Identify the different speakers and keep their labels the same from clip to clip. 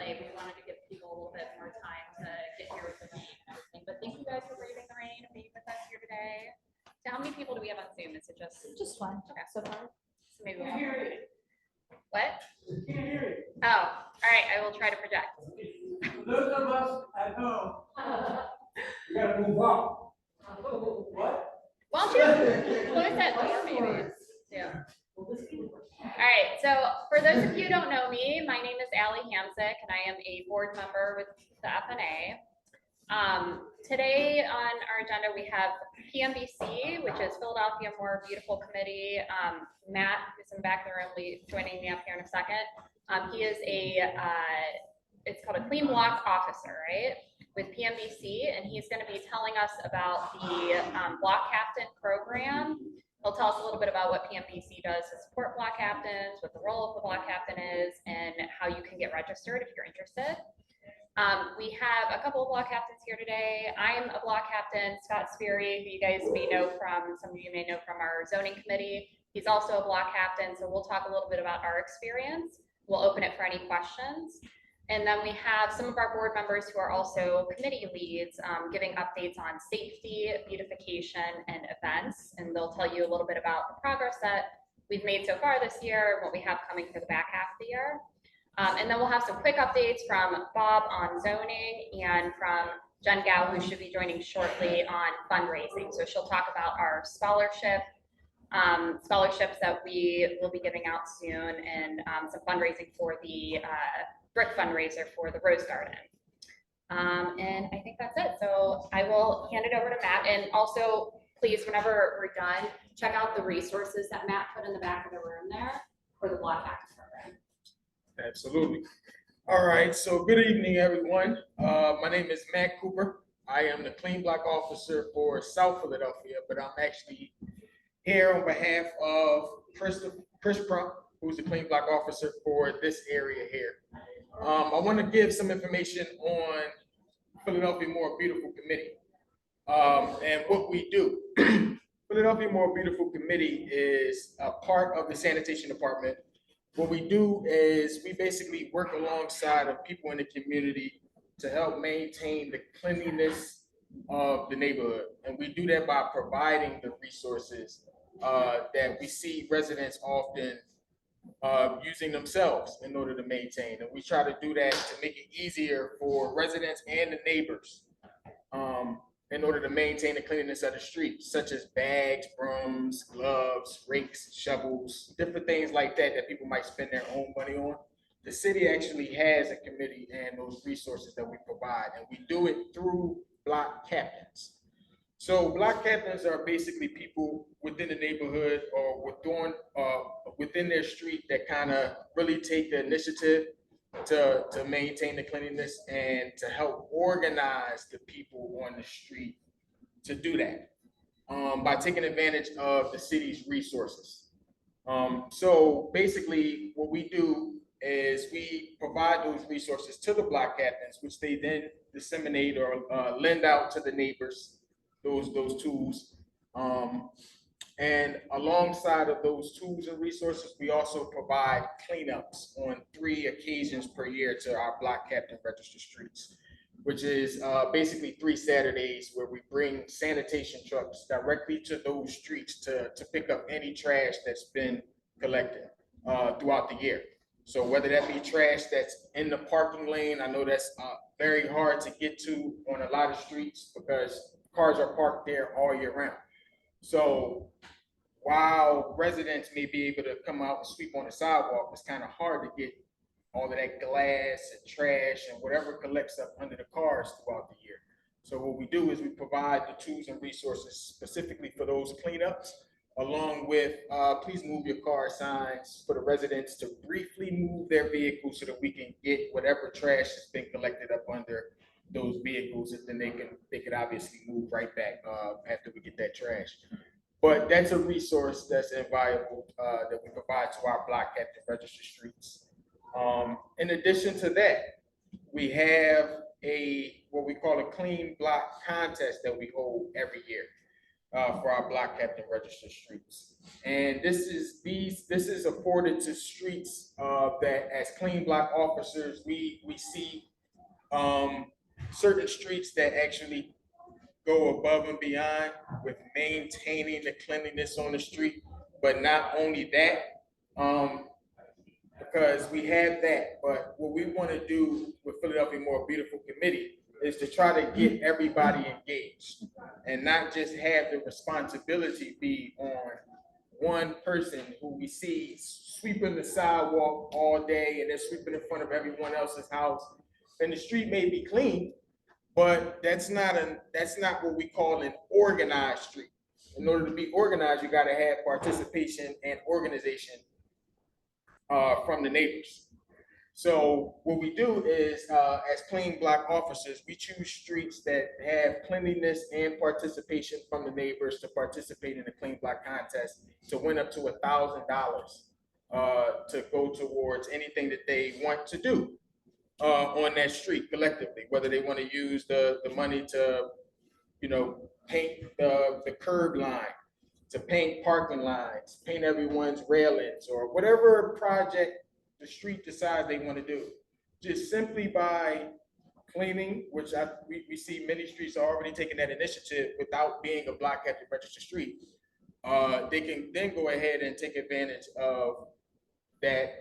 Speaker 1: late. We wanted to give people a little bit more time to get here with the rain and everything. But thank you guys for braving the rain and being with us here today. So how many people do we have on Zoom? Is it just one? Okay, so far. So maybe we'll hear you. What? Can't hear you. Oh, all right. I will try to project.
Speaker 2: For those of us at home, we gotta move on. What?
Speaker 1: Why don't you close that door, maybe? Yeah. All right, so for those of you who don't know me, my name is Allie Hamsick, and I am a board member with the FNA. Today on our agenda, we have PMBC, which is Philadelphia More Beautiful Committee. Matt, who's in the back of the room, will be joining me up here in a second. He is it's called a Clean Block Officer, right, with PMBC, and he's going to be telling us about the Block Captain Program. He'll tell us a little bit about what PMBC does to support block captains, what the role of the block captain is, and how you can get registered if you're interested. We have a couple of block captains here today. I'm a block captain, Scott Sperry, who you guys may know from, some of you may know from our zoning committee. He's also a block captain, so we'll talk a little bit about our experience. We'll open it for any questions. And then we have some of our board members who are also committee leads, giving updates on safety, beautification, and events. And they'll tell you a little bit about the progress that we've made so far this year, and what we have coming for the back half of the year. And then we'll have some quick updates from Bob on zoning and from Jen Gow, who should be joining shortly on fundraising. So she'll talk about our scholarships that we will be giving out soon, and some fundraising for the brick fundraiser for the Rose Garden. And I think that's it. So I will hand it over to Matt. And also, please, whenever we're done, check out the resources that Matt put in the back of the room there for the block captain program.
Speaker 3: Absolutely. All right. So good evening, everyone. My name is Matt Cooper. I am the Clean Block Officer for South Philadelphia, but I'm actually here on behalf of Chris Prump, who's the Clean Block Officer for this area here. I want to give some information on Philadelphia More Beautiful Committee and what we do. Philadelphia More Beautiful Committee is a part of the sanitation department. What we do is we basically work alongside of people in the community to help maintain the cleanliness of the neighborhood. And we do that by providing the resources that we see residents often using themselves in order to maintain. And we try to do that to make it easier for residents and the neighbors in order to maintain the cleanliness of the streets, such as bags, brooms, gloves, rakes, shovels, different things like that that people might spend their own money on. The city actually has a committee and those resources that we provide, and we do it through block captains. So block captains are basically people within the neighborhood or within their street that kind of really take the initiative to maintain the cleanliness and to help organize the people on the street to do that by taking advantage of the city's resources. So basically what we do is we provide those resources to the block captains, which they then disseminate or lend out to the neighbors, those tools. And alongside of those tools and resources, we also provide cleanups on 3 occasions per year to our block captain registered streets, which is basically 3 Saturdays where we bring sanitation trucks directly to those streets to pick up any trash that's been collected throughout the year. So whether that be trash that's in the parking lane, I know that's very hard to get to on a lot of streets because cars are parked there all year round. So while residents may be able to come out and sweep on the sidewalk, it's kind of hard to get all of that glass and trash and whatever collects up under the cars throughout the year. So what we do is we provide the tools and resources specifically for those cleanups, along with please move your car signs for the residents to briefly move their vehicles so that we can get whatever trash has been collected up under those vehicles, and then they can obviously move right back after we get that trash. But that's a resource that's invaluable that we provide to our block captain registered streets. In addition to that, we have what we call a clean block contest that we hold every year. for our block captain registered streets. And this is afforded to streets that as clean block officers, we see certain streets that actually go above and beyond with maintaining the cleanliness on the street. But not only that, because we have that, but what we want to do with Philadelphia More Beautiful Committee is to try to get everybody engaged and not just have the responsibility be on one person who we see sweeping the sidewalk all day and they're sweeping in front of everyone else's house. And the street may be clean, but that's not what we call an organized street. In order to be organized, you got to have participation and organization from the neighbors. So what we do is, as clean block officers, we choose streets that have cleanliness and participation from the neighbors to participate in the clean block contest to win up to $1,000 to go towards anything that they want to do on that street collectively, whether they want to use the money to, paint the curb line, to paint parking lines, paint everyone's railings, or whatever project the street decides they want to do. Just simply by cleaning, which we see many streets are already taking that initiative without being a block captain registered street. They can then go ahead and take advantage of that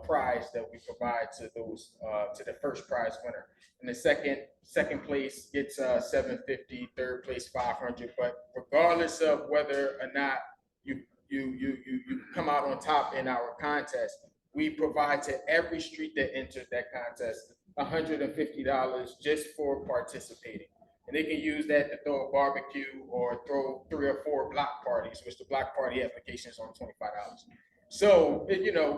Speaker 3: prize that we provide to those to the first prize winner. And the second place gets $750, third place $500. But regardless of whether or not you come out on top in our contest, we provide to every street that enters that contest $150 just for participating. And they can use that to throw a barbecue or throw 3 or 4 block parties, which the block party application is on $25. So,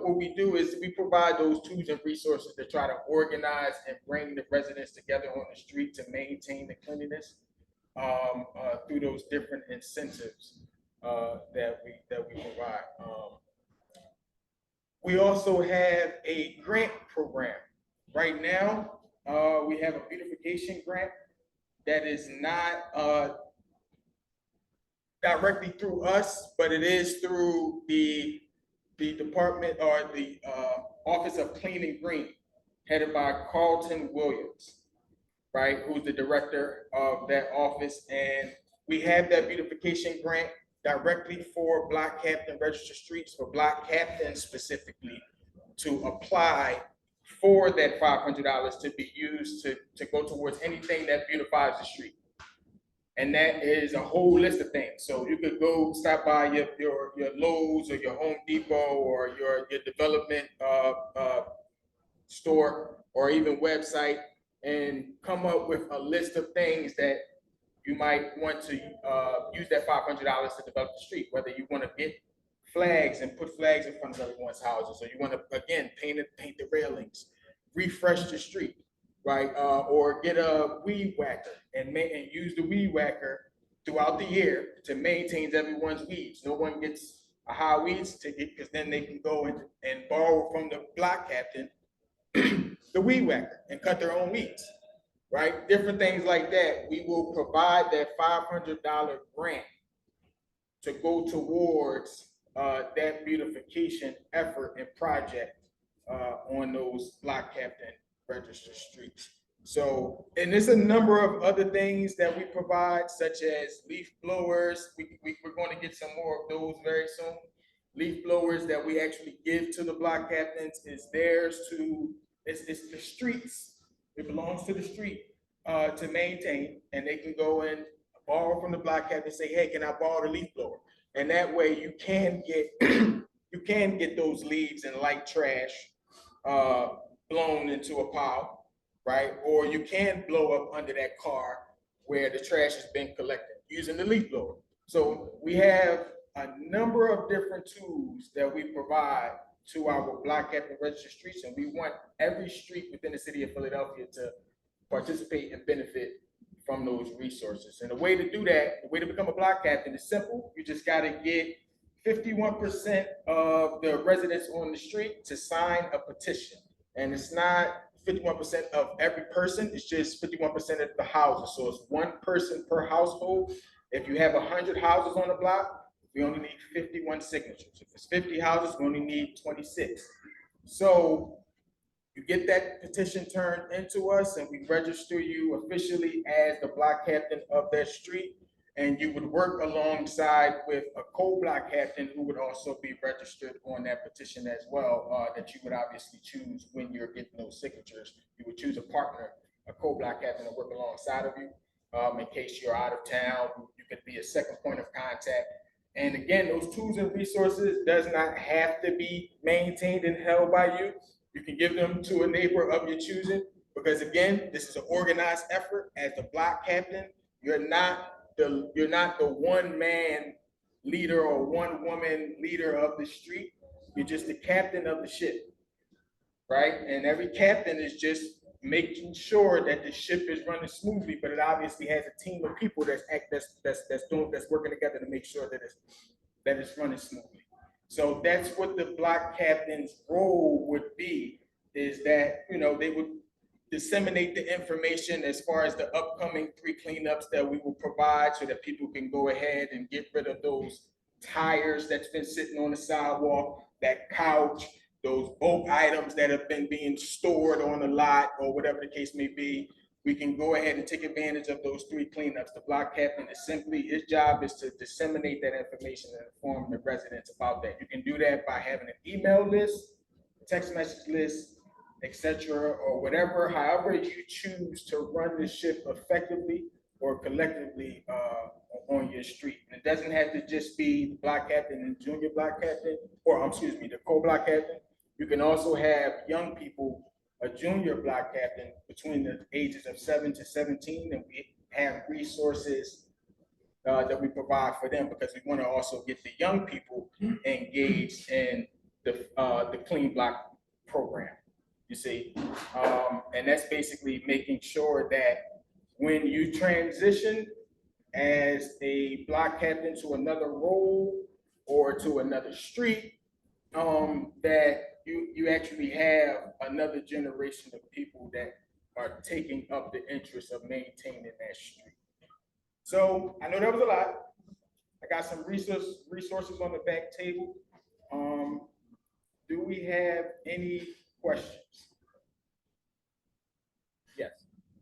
Speaker 3: what we do is we provide those tools and resources to try to organize and bring the residents together on the street to maintain the cleanliness through those different incentives that we provide. We also have a grant program. Right now, we have a beautification grant that is not directly through us, but it is through the department or the Office of Clean and Green, headed by Carlton Williams, right, who's the director of that office. And we have that beautification grant directly for block captain registered streets, for block captains specifically, to apply for that $500 to be used to go towards anything that beautifies the street. And that is a whole list of things. So you could go stop by your Lowe's or your Home Depot or your development store or even website and come up with a list of things that you might want to use that $500 to develop the street, whether you want to get flags and put flags in front of everyone's houses, or you want to, again, paint the railings, refresh the street, right? Or get a weed whacker and use the weed whacker throughout the year to maintain everyone's weeds. No one gets a high weeds ticket because then they can go and borrow from the block captain the weed whacker and cut their own weeds, right? Different things like that. We will provide that $500 grant to go towards that beautification effort and project on those block captain registered streets. So, and there's a number of other things that we provide, such as leaf blowers. We're going to get some more of those very soon. Leaf blowers that we actually give to the block captains is theirs to, it's the streets. It belongs to the street to maintain, and they can go and borrow from the block captain and say, hey, can I borrow the leaf blower? And that way you can get you can get those leaves and light trash blown into a pile, right? Or you can blow up under that car where the trash has been collected using the leaf blower. So we have a number of different tools that we provide to our block captain registered streets, and we want every street within the city of Philadelphia to participate and benefit from those resources. And the way to do that, the way to become a block captain is simple. You just got to get 51% of the residents on the street to sign a petition. And it's not 51% of every person, it's just 51% of the houses. So it's one person per household If you have 100 houses on the block, we only need 51 signatures. If it's 50 houses, we only need 26. So you get that petition turned into us and we register you officially as the block captain of that street. And you would work alongside with a co-block captain who would also be registered on that petition as well, that you would obviously choose when you're getting those signatures. You would choose a partner, a co-block captain to work alongside of you. In case you're out of town, you could be a second point of contact. And again, those tools and resources does not have to be maintained and held by you. You can give them to a neighbor of your choosing, because again, this is an organized effort. As the block captain, you're not the one man leader or one woman leader of the street. You're just the captain of the ship, right? And every captain is just making sure that the ship is running smoothly, but it obviously has a team of people that's working together to make sure that it's running smoothly. So that's what the block captain's role would be, is that, you know, they would disseminate the information as far as the upcoming 3 cleanups that we will provide, so that people can go ahead and get rid of those tires that's been sitting on the sidewalk, that couch, those bulk items that have been being stored on the lot, or whatever the case may be. We can go ahead and take advantage of those 3 cleanups. The block captain is simply, his job is to disseminate that information and inform the residents about that. You can do that by having an email list, text message list, etc., or whatever, however you choose to run the ship effectively or collectively on your street. And it doesn't have to just be the block captain and junior block captain, or excuse me, the co-block captain. You can also have young people, a junior block captain between the ages of 7 to 17, and we have resources that we provide for them, because we want to also get the young people engaged in the clean block program. You see, and that's basically making sure that when you transition as a block captain to another role or to another street, that you actually have another generation of people that are taking up the interest of maintaining that street. So I know that was a lot. I got some resources on the back table. Do we have any questions? Yes.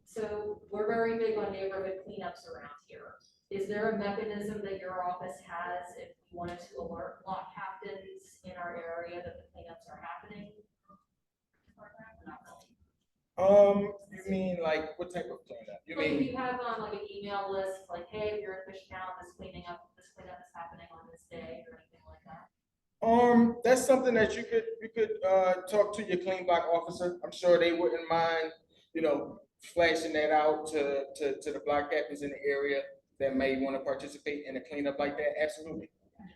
Speaker 4: So we're very big on neighborhood cleanups around here. Is there a mechanism that your office has if you wanted to alert block captains in our area that the cleanups are happening? Not really.
Speaker 3: You mean like what type of cleanup? You
Speaker 4: Like
Speaker 3: mean?
Speaker 4: if you have like an email list, like, hey, if you're in Fishtown, this cleanup is happening on this day, or anything like that?
Speaker 3: That's something that you could talk to your clean block officer. I'm sure they wouldn't mind, you know, flashing that out to the block captains in the area that may want to participate in a cleanup like that. Absolutely.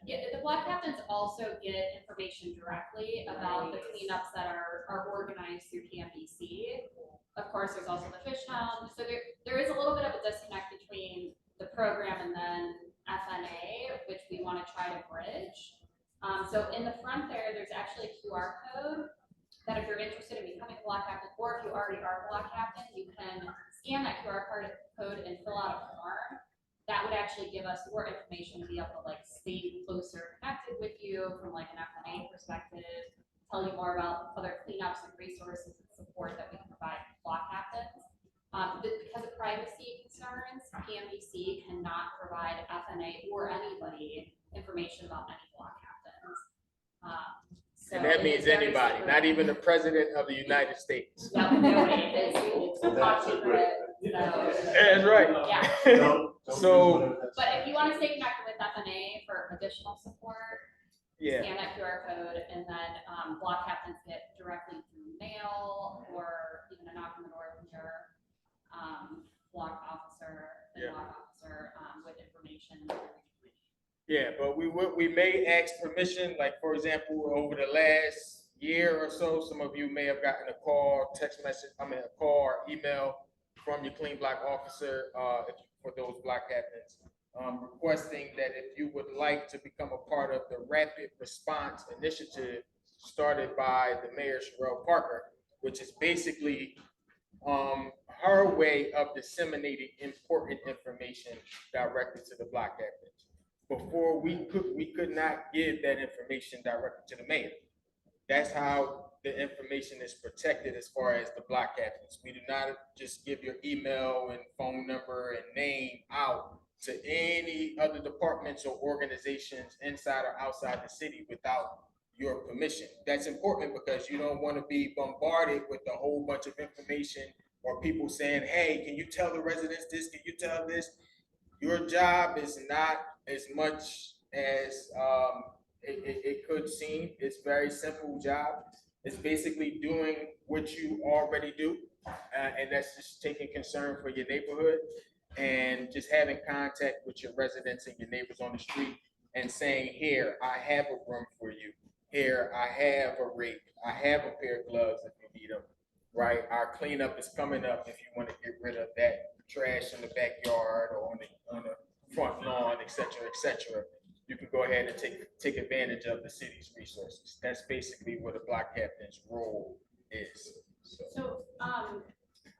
Speaker 1: Yeah, the block captains also get information directly about the cleanups that are organized through PMBC. Of course, there's also the Fishtown. So there is a little bit of a disconnect between the program and then FNA, which we want to try to bridge. So in the front there's actually a QR code that if you're interested in becoming a block captain, or if you already are a block captain, you can scan that QR code and fill out a form. That would actually give us more information to be able to like stay closer connected with you from like an FNA perspective, tell you more about other cleanups and resources and support that we can provide block captains. Because of privacy concerns, PMBC cannot provide FNA or anybody information about any block captains. So
Speaker 3: And that means anybody, not even the president of the United States.
Speaker 1: No, nobody. It's top secret. So,
Speaker 3: That's right.
Speaker 1: yeah.
Speaker 3: So,
Speaker 1: But if you want to stay connected with FNA for additional support,
Speaker 3: yeah.
Speaker 1: scan that QR code, and then block captains get directly through mail or even a knock on the door from your block officer, with information.
Speaker 3: Yeah, but we may ask permission, like for example, over the last year or so, some of you may have gotten a call, text message, a call or email from your clean block officer for those block captains, requesting that if you would like to become a part of the rapid response initiative started by the Mayor Sherelle Parker, which is basically our way of disseminating important information directly to the block captains. Before we could not give that information directly to the mayor. That's how the information is protected as far as the block captains. We do not just give your email and phone number and name out to any other departments or organizations inside or outside the city without your permission. That's important because you don't want to be bombarded with a whole bunch of information or people saying, hey, can you tell the residents this? Can you tell this? Your job is not as much as it could seem. It's a very simple job. It's basically doing what you already do, and that's just taking concern for your neighborhood and just having contact with your residents and your neighbors on the street and saying, here, I have a room for you. Here, I have a rake. I have a pair of gloves if you need them, right? Our cleanup is coming up if you want to get rid of that trash in the backyard or on the front lawn, et cetera, et cetera. You can go ahead and take advantage of the city's resources. That's basically what a block captain's role is.
Speaker 1: So,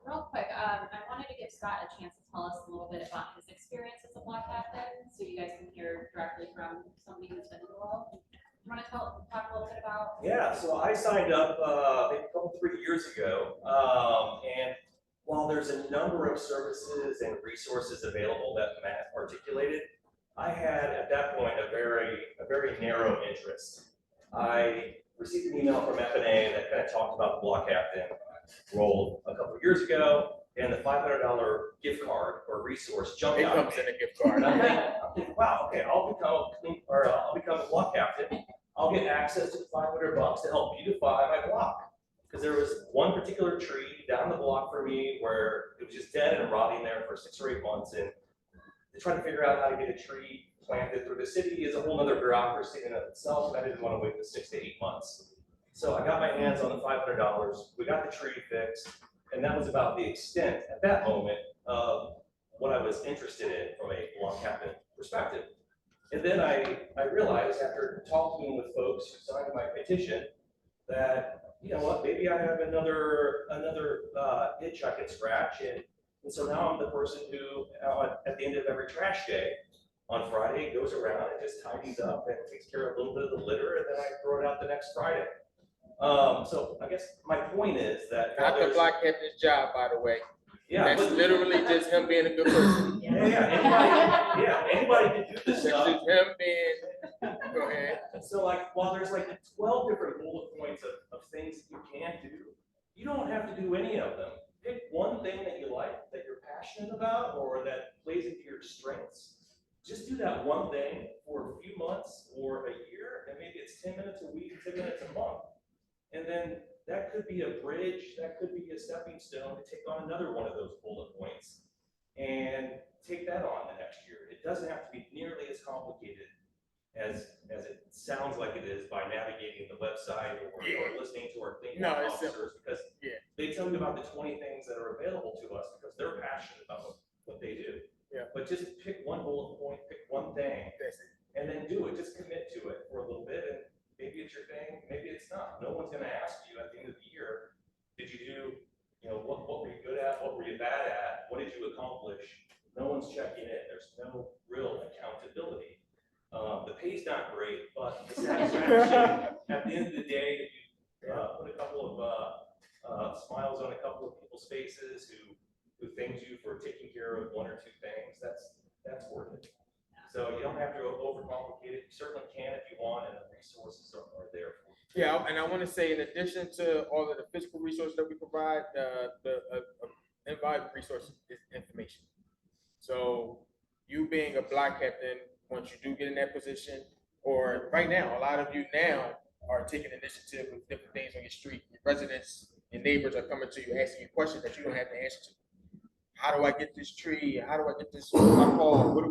Speaker 1: real quick, I wanted to give Scott a chance to tell us a little bit about his experience as a block captain, so you guys can hear directly from somebody who's been involved. You want to talk a little bit about?
Speaker 5: Yeah, so I signed up maybe a couple, 3 years ago, and while there's a number of services and resources available that Matt articulated, I had at that point a very narrow interest. I received an email from FNA that kind of talked about the block captain role a couple of years ago, and the $500 gift card or resource jumped out.
Speaker 3: It comes in a gift card.
Speaker 5: And I'm thinking, wow, okay, I'll become a block captain. I'll get access to the $500 to help beautify my block. Because there was one particular tree down the block for me where it was just dead and rotting there for 6 or 8 months, and trying to figure out how to get a tree planted through the city is a whole other bureaucracy in and of itself, and I didn't want to wait the 6 to 8 months. So I got my hands on the $500, we got the tree fixed, and that was about the extent at that moment of what I was interested in from a block captain perspective. And then I realized after talking with folks who signed my petition that, you know what, maybe I have another itch I can scratch, and so now I'm the person who, at the end of every trash day on Friday, goes around and just tidies up and takes care of a little bit of the litter, and then I throw it out the next Friday. So I guess my point is that
Speaker 3: Not the block captain's job, by the way.
Speaker 5: yeah,
Speaker 3: That's literally just him being a good person.
Speaker 5: Anybody can do this
Speaker 3: That's
Speaker 5: stuff.
Speaker 3: just him being. Go ahead.
Speaker 5: So while there's 12 different bullet points of things that you can do, you don't have to do any of them. Pick one thing that you like, that you're passionate about, or that plays into your strengths. Just do that one thing for a few months or a year, and maybe it's 10 minutes a week, 10 minutes a month. And then that could be a bridge, that could be a stepping stone to take on another one of those bullet points and take that on the next year. It doesn't have to be nearly as complicated as it sounds like it is by navigating the website or listening to our cleanup officers, because they tell you about the 20 things that are available to us because they're passionate about what they do.
Speaker 3: Yeah.
Speaker 5: But just pick one bullet point, pick one thing, and then do it. Just commit to it for a little bit, and maybe it's your thing, maybe it's not. No one's going to ask you at the end of the year, did you do, what were you good at? What were you bad at? What did you accomplish? No one's checking in. There's no real accountability. The pay's not great, but the satisfaction at the end of the day, if you put a couple of smiles on a couple of people's faces who thank you for taking care of 1 or 2 things, that's worth it. So you don't have to overcomplicate it. You certainly can if you want, and the resources are there for you.
Speaker 3: Yeah, and I want to say, in addition to all of the physical resources that we provide, the invaluable resource is information. So you being a block captain, once you do get in that position, or right now, a lot of you now are taking initiative with different things on your street. Your residents, your neighbors are coming to you, asking you questions that you don't have the answer to. How do I get this tree? How do I get this call? What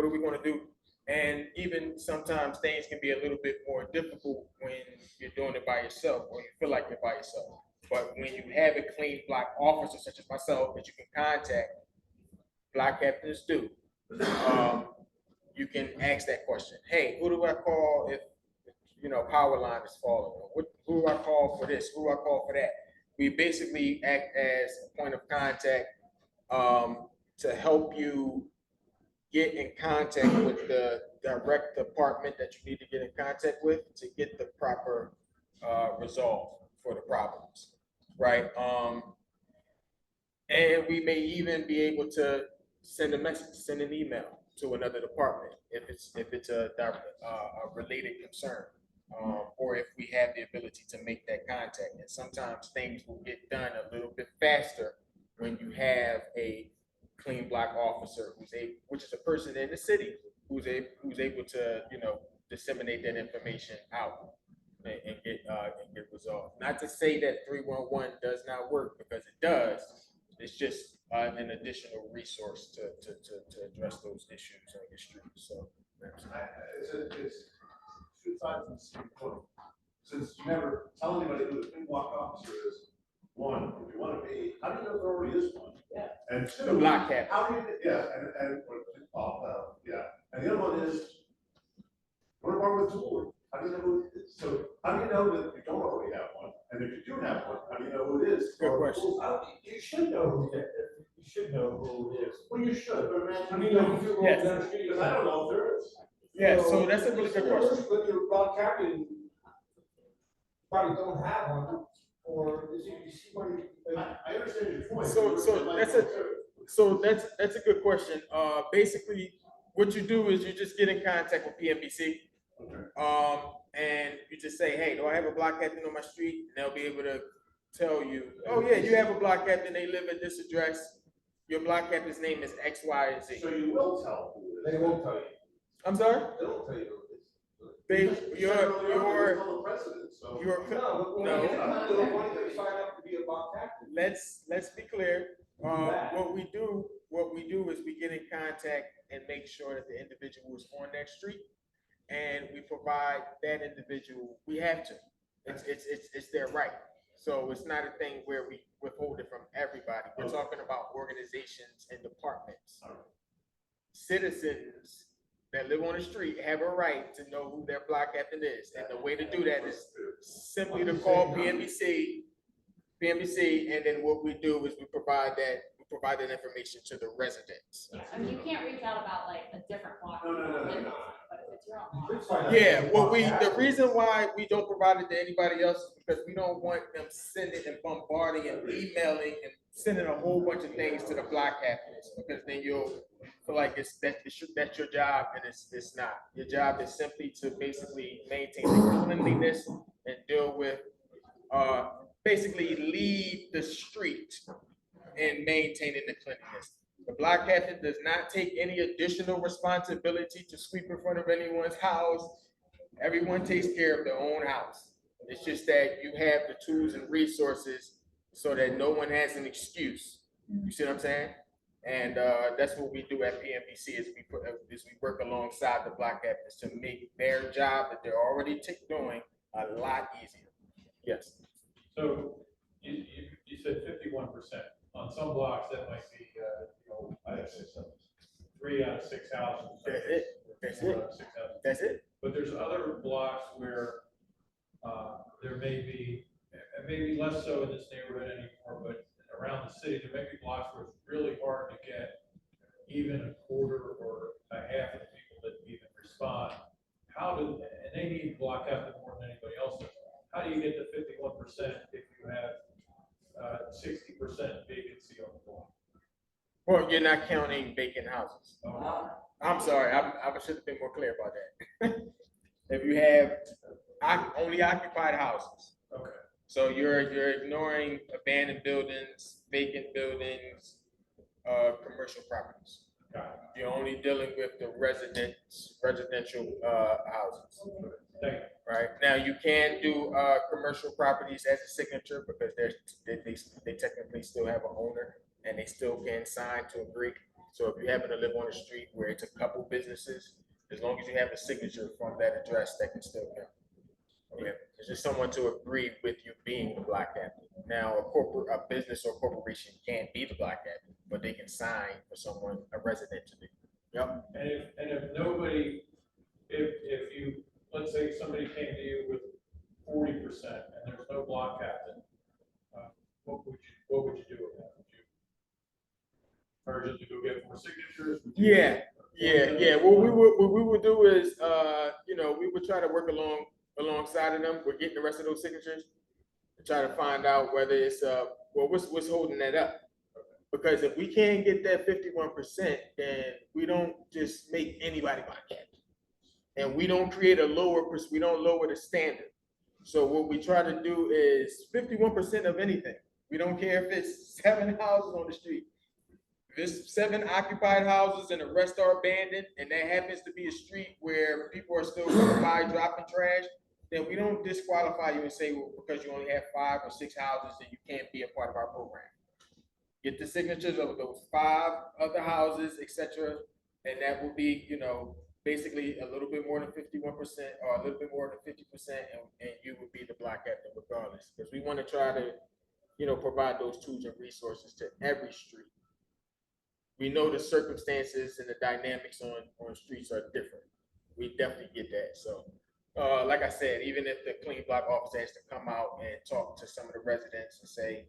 Speaker 3: are we going to do? And even sometimes things can be a little bit more difficult when you're doing it by yourself, or you feel like you're by yourself. But when you have a clean block officer such as myself that you can contact, block captains do. You can ask that question. Hey, who do I call if power line is falling? Who do I call for this? Who do I call for that? We basically act as a point of contact to help you get in contact with the direct department that you need to get in contact with to get the proper resolve for the problems, right? And we may even be able to send a message, send an email to another department if it's a related concern, or if we have the ability to make that contact. And sometimes things will get done a little bit faster when you have a clean block officer which is a person in the city who's able to, you know, disseminate that information out and get resolved. Not to say that 311 does not work, because it does. It's just an additional resource to address those issues on the street. So
Speaker 6: It's two sides of the same coin. Since you never tell anybody who the clean block officer is, one, if you want to be, how do you know there already is one?
Speaker 4: Yeah.
Speaker 6: And two,
Speaker 3: the block captain.
Speaker 6: how do you, yeah, yeah. And the other one is, what about the tool? How do you know who it is? So how do you know that you don't already have one? And if you do have one, how do you know who it is?
Speaker 3: Good question.
Speaker 2: You should know who it is. You should know who it is.
Speaker 6: Well, you should, but man,
Speaker 2: I mean, if you
Speaker 3: Yes.
Speaker 2: go down the street,
Speaker 6: because I don't know if there is.
Speaker 3: Yeah, so that's a really good question.
Speaker 2: But your block captain probably don't have one, or is it, you see what you.
Speaker 6: I understand your point.
Speaker 3: So that's a good question. Basically, what you do is you just get in contact with PMBC.
Speaker 6: Okay.
Speaker 3: And you just say, hey, do I have a block captain on my street? And they'll be able to tell you, oh yeah, you have a block captain, they live at this address. Your block captain's name is X, Y, and Z.
Speaker 6: So you will tell who it is.
Speaker 2: They won't tell you.
Speaker 3: I'm sorry?
Speaker 6: They won't tell you who it is.
Speaker 3: They,
Speaker 6: You said earlier on, they tell the president, so.
Speaker 2: No, but
Speaker 3: No.
Speaker 2: why do you sign up to be a block captain?
Speaker 3: let's be clear.
Speaker 2: That.
Speaker 3: What we do is we get in contact and make sure that the individual is on that street, and we provide that individual. We have to. It's their right. So it's not a thing where we withhold it from everybody. We're talking about organizations and departments. Citizens that live on the street have a right to know who their block captain is, and the way to do that is simply to call PMBC, and then what we do is we provide that information to the residents.
Speaker 1: Yeah, I mean, you can't reach out about like a different block.
Speaker 6: No.
Speaker 1: But if it's your own block.
Speaker 3: Yeah, the reason why we don't provide it to anybody else is because we don't want them sending and bombarding and emailing and sending a whole bunch of things to the block captains, because then you'll feel like that's your job, and it's not. Your job is simply to basically maintain the cleanliness and deal with, basically lead the street in maintaining the cleanliness. The block captain does not take any additional responsibility to sweep in front of anyone's house. Everyone takes care of their own house. It's just that you have the tools and resources so that no one has an excuse. You see what I'm saying? And that's what we do at PMBC is we work alongside the block captains to make their job that they're already doing a lot easier. Yes.
Speaker 7: So you said 51%. On some blocks, that might be, I have 3 out of 6 houses.
Speaker 3: That's it. That's it.
Speaker 7: 6 houses.
Speaker 3: That's it.
Speaker 7: But there's other blocks where there may be, and maybe less so in this neighborhood anymore, but around the city, there may be blocks where it's really hard to get even a quarter or a half of the people that even respond. And they need block captain more than anybody else does. How do you get to 51% if you have 60% vacancy on the block?
Speaker 3: Well, you're not counting vacant houses.
Speaker 7: Oh,
Speaker 3: I'm sorry, I should have been more clear about that. If you have only occupied houses,
Speaker 7: okay.
Speaker 3: so you're ignoring abandoned buildings, vacant buildings, commercial properties.
Speaker 7: Got
Speaker 3: You're only dealing with the residential houses.
Speaker 7: it. Thank you.
Speaker 3: Right now, you can do commercial properties as a signature because they technically still have an owner and they still can sign to agree. So if you happen to live on a street where it's a couple businesses, as long as you have a signature from that address, that can still count. Okay, it's just someone to agree with you being the block captain. Now, a business or corporation can't be the block captain, but they can sign for someone, a resident to be. Yep.
Speaker 7: And if nobody, if you, let's say somebody came to you with 40% and there's no block captain, what would you do with that? for signatures?
Speaker 3: Yeah. What we would do is, we would try to work alongside of them. We're getting the rest of those signatures to try to find out whether it's, what's holding that up. Because if we can't get that 51%, then we don't just make anybody buy cash. And we don't create we don't lower the standard. So what we try to do is 51% of anything. We don't care if it's 7 houses on the street. If it's 7 occupied houses and the rest are abandoned, and that happens to be a street where people are still coming by dropping trash, then we don't disqualify you and say, well, because you only have 5 or 6 houses, then you can't be a part of our program. Get the signatures of those 5 other houses, etc., and that will be, basically a little bit more than 51% or a little bit more than 50%, and you would be the block captain regardless, because we want to try to, provide those tools and resources to every street. We know the circumstances and the dynamics on streets are different. We definitely get that. So, like I said, even if the clean block officer has to come out and talk to some of the residents and say,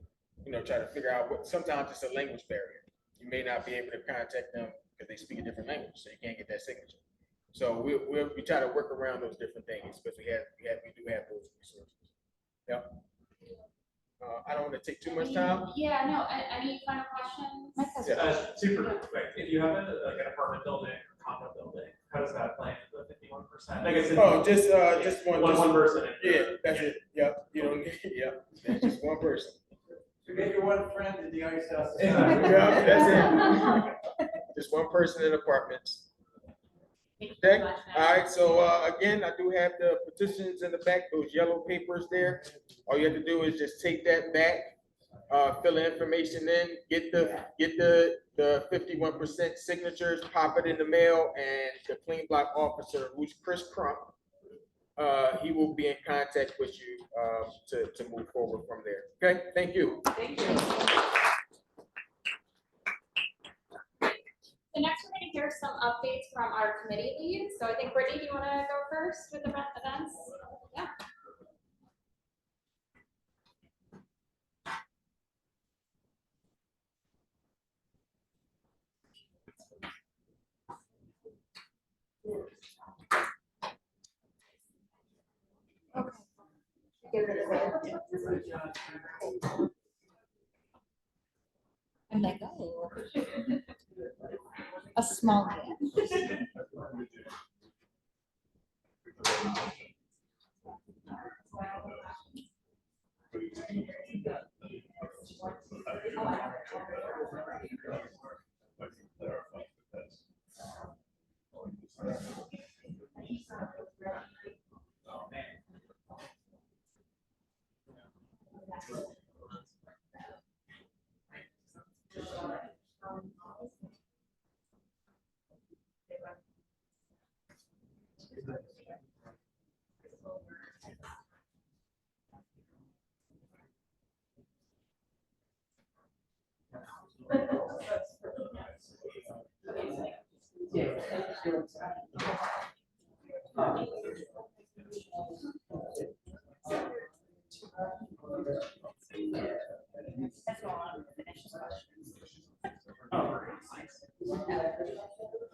Speaker 3: try to figure out sometimes it's a language barrier. You may not be able to contact them because they speak a different language, so you can't get that signature. So we try to work around those different things because we do have those resources. Yeah. I don't want to take too much time.
Speaker 1: Yeah, no, any final questions?
Speaker 8: Super quick, if you have an apartment building or condo building, how does that play into the 51%? Like I said,
Speaker 3: just
Speaker 8: one person.
Speaker 3: Yeah, that's it. Yep, you don't need, that's just one person.
Speaker 2: To get your one friend in the ice house.
Speaker 3: Yeah, that's it. Just one person in apartments. Okay, all right, so again, I do have the petitions in the back, those yellow papers there. All you have to do is just take that back, fill the information in, get the 51% signatures, pop it in the mail, and the clean block officer, who's Chris Crump, he will be in contact with you to move forward from there. Okay, thank you.
Speaker 4: Thank you.
Speaker 1: So next, we're going to hear some updates from our committee leads. So I think, Brittany, do you want to go first with the events? Yeah.
Speaker 9: I'm like, oh, a small gift.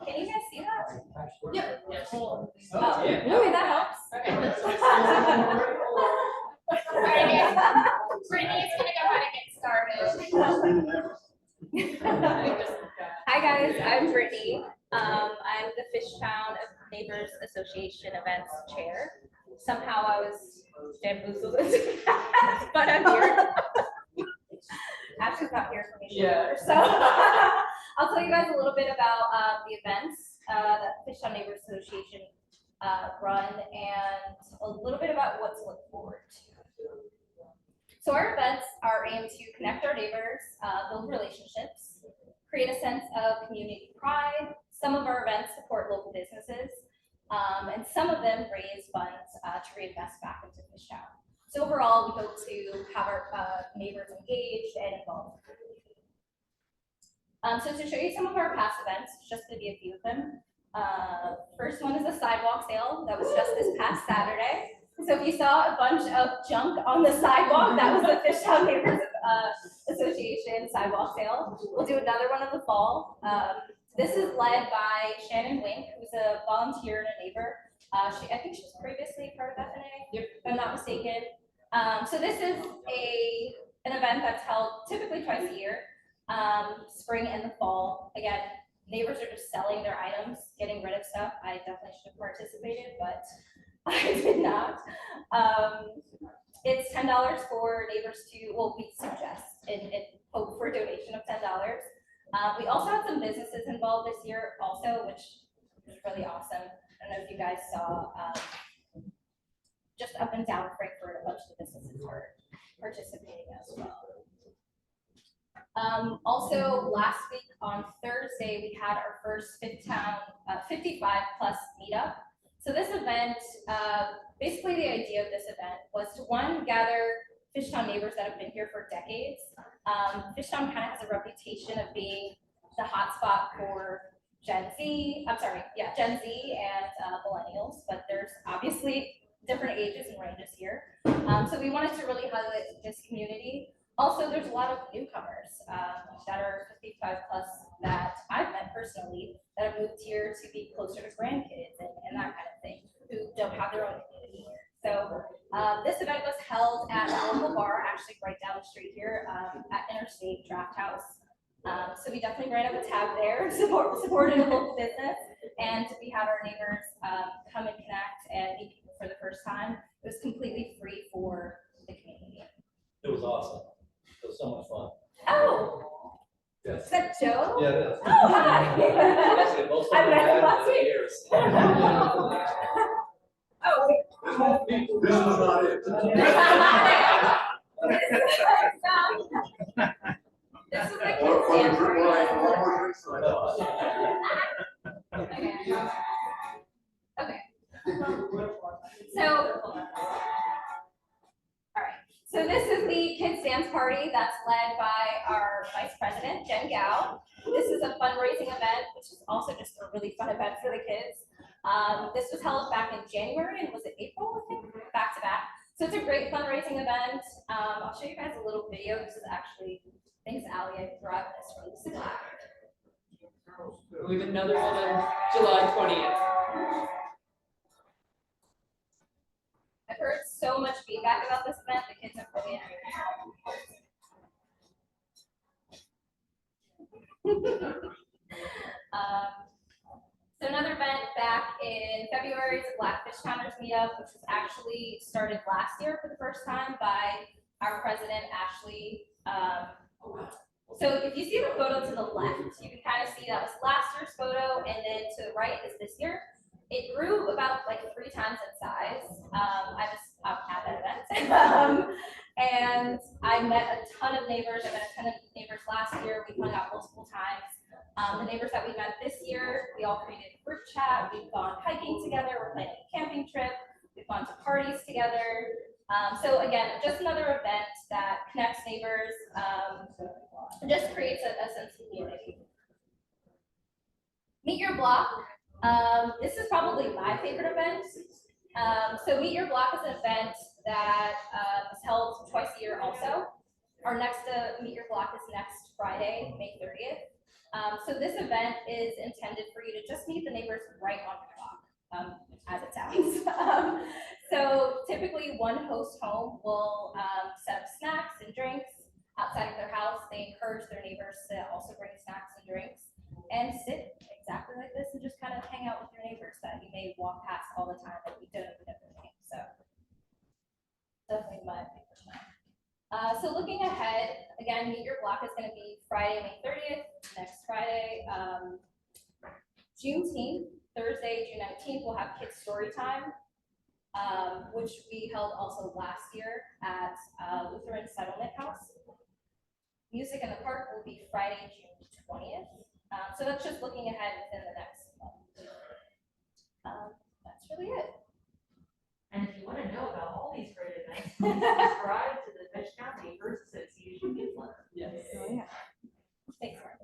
Speaker 1: Can you guys see that? Yep.
Speaker 4: Oh,
Speaker 1: Maybe that helps. Okay. All right, guys. Brittany's gonna go ahead and get started.
Speaker 10: Hi guys, I'm Brittany. I'm the Fishtown Neighbors Association Events Chair. Somehow I was bamboozled, but I'm here. Ashley's not here for me either, so I'll tell you guys a little bit about the events that Fishtown Neighbors Association run and a little bit about what to look forward to. So our events are aimed to connect our neighbors, build relationships, create a sense of community pride. Some of our events support local businesses, and some of them raise funds to reinvest back into Fishtown. So overall, we hope to have our neighbors engaged and involved. So to show you some of our past events, just to be a few of them. First one is a sidewalk sale that was just this past Saturday. So if you saw a bunch of junk on the sidewalk, that was the Fishtown Neighbors Association sidewalk sale. We'll do another one in the fall. This is led by Shannon Wink, who's a volunteer and a neighbor. I think she's previously part of FNA, if I'm not mistaken. So this is an event that's held typically twice a year, spring and the fall. Again, neighbors are just selling their items, getting rid of stuff. I definitely should have participated, but I did not. It's $10 for neighbors to, well, we suggest and hope for a donation of $10. We also had some businesses involved this year also, which was really awesome. I don't know if you guys saw, just up and down Frankfurt, a bunch of businesses were participating as well. Also, last week on Thursday, we had our first Fishtown 55 plus meetup. So this event, basically the idea of this event was to gather Fishtown neighbors that have been here for decades. Fishtown kind of has a reputation of being the hotspot for Gen Z and millennials, but there's obviously different ages and ranges here. So we wanted to really highlight this community. Also, there's a lot of newcomers that are 55 plus that I've met personally that have moved here to be closer to grandkids and that kind of thing, who don't have their own community here. So this event was held at a local bar, actually right down the street here at Interstate Draft House. So we definitely ran up a tab there, supported a local business, and we had our neighbors come and connect and meet people for the first time. It was completely free for the community.
Speaker 5: It was awesome. It was so much fun.
Speaker 10: Oh,
Speaker 5: Yes.
Speaker 10: is that Joe?
Speaker 5: Yeah, it is.
Speaker 10: Oh, hi.
Speaker 5: Actually, most of
Speaker 10: I
Speaker 5: them
Speaker 10: met him
Speaker 5: had
Speaker 10: last
Speaker 5: it
Speaker 10: week.
Speaker 5: for years.
Speaker 10: Oh, wait.
Speaker 6: This was not it.
Speaker 10: This is the
Speaker 6: Or
Speaker 10: kids' dance
Speaker 6: one
Speaker 10: party.
Speaker 6: more drink, so I know.
Speaker 10: Okay. So, all right. So this is the kids dance party that's led by our vice president, Jen Gao. This is a fundraising event, which is also just a really fun event for the kids. This was held back in January, and was it April, I think, back to back. So it's a great fundraising event. I'll show you guys a little video. This is actually, thanks, Allie, I brought this from the city.
Speaker 11: We have another one on July 20th.
Speaker 10: I've heard so much feedback about this event. The kids are really enjoying it. So another event back in February is a Black Fishtowners meetup, which was actually started last year for the first time by our president, Ashley. So if you see the photo to the left, you can kind of see that was last year's photo, and then to the right is this year. It grew about like 3 times in size. I was at that event. And I met a ton of neighbors. I met a ton of neighbors last year. We hung out multiple times. The neighbors that we met this year, we all created a group chat. We've gone hiking together. We're planning a camping trip. We've gone to parties together. So again, just another event that connects neighbors, and just creates a sense of community. Meet Your Block. This is probably my favorite event. So Meet Your Block is an event that is held twice a year also. Our next Meet Your Block is next Friday, May 30th. So this event is intended for you to just meet the neighbors right on your block, as it sounds. So typically one host home will set up snacks and drinks outside of their house. They encourage their neighbors to also bring snacks and drinks and sit exactly like this and just kind of hang out with your neighbors that you may walk past all the time that you don't even know their name. So definitely my favorite time. So looking ahead, again, Meet Your Block is going to be Friday, May 30th, next Friday. Juneteenth, Thursday, June 19th, we'll have Kids Story Time, which we held also last year at Lutheran Settlement House. Music in the Park will be Friday, June 20th. So that's just looking ahead within the next month. That's really it.
Speaker 4: And if you want to know about all these great events, subscribe to the Fishtown Neighbors Association newsletter.
Speaker 11: Yes.
Speaker 10: Oh, yeah. Thanks, Mark.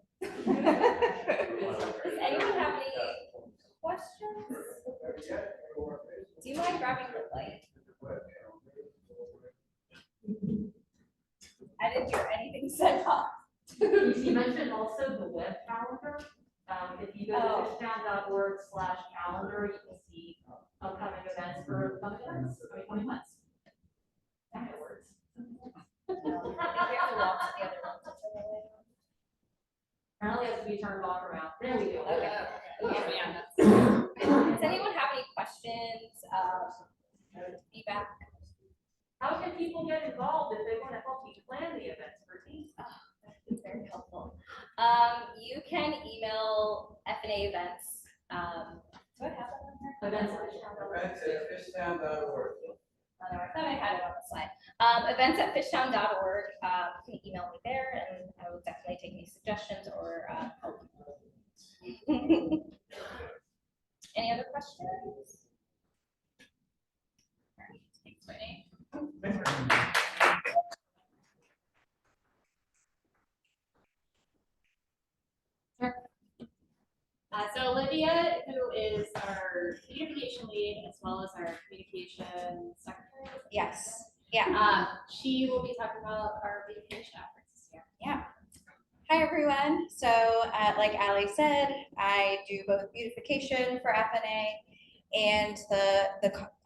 Speaker 10: Does anyone have any questions? Do you mind grabbing the light? I didn't hear anything said off.
Speaker 4: You mentioned also the web calendar. If you go to fishtown.org/calendar, you can see upcoming events for upcoming events, 2020 months. That works.
Speaker 10: We have to walk to the other ones.
Speaker 4: Apparently has to be turned on around. There we go.
Speaker 10: Okay.
Speaker 1: Yeah.
Speaker 10: Does anyone have any questions, feedback?
Speaker 4: How can people get involved if they want to help you plan the events for teams?
Speaker 10: It's very helpful. You can email FNA events. Do I have that on there?
Speaker 4: Events at
Speaker 2: Fishtown.org.
Speaker 10: I thought I had it on the slide. Events at fishtown.org. You can email me there, and I will definitely take any suggestions or help. Any other questions? All right, thanks, Brittany.
Speaker 12: So Olivia, who is our beautification lead as well as our communication secretary.
Speaker 10: Yes. Yeah.
Speaker 12: She will be talking about our beautification efforts this year.
Speaker 10: Yeah. Hi, everyone. So, like Ali said, I do both beautification for FNA and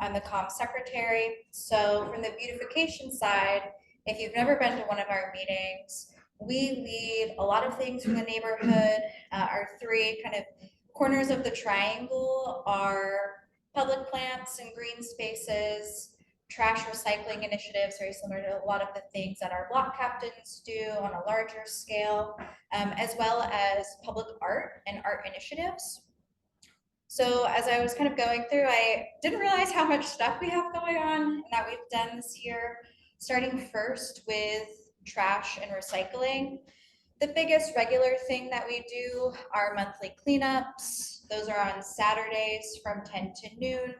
Speaker 10: I'm the comm secretary. So from the beautification side, if you've never been to one of our meetings, we lead a lot of things from the neighborhood. Our three kind of corners of the triangle are public plants and green spaces, trash recycling initiatives, very similar to a lot of the things that our block captains do on a larger scale, as well as public art and art initiatives. So as I was kind of going through, I didn't realize how much stuff we have going on and that we've done this year, starting first with trash and recycling. The biggest regular thing that we do are monthly cleanups. Those are on Saturdays from 10 to noon.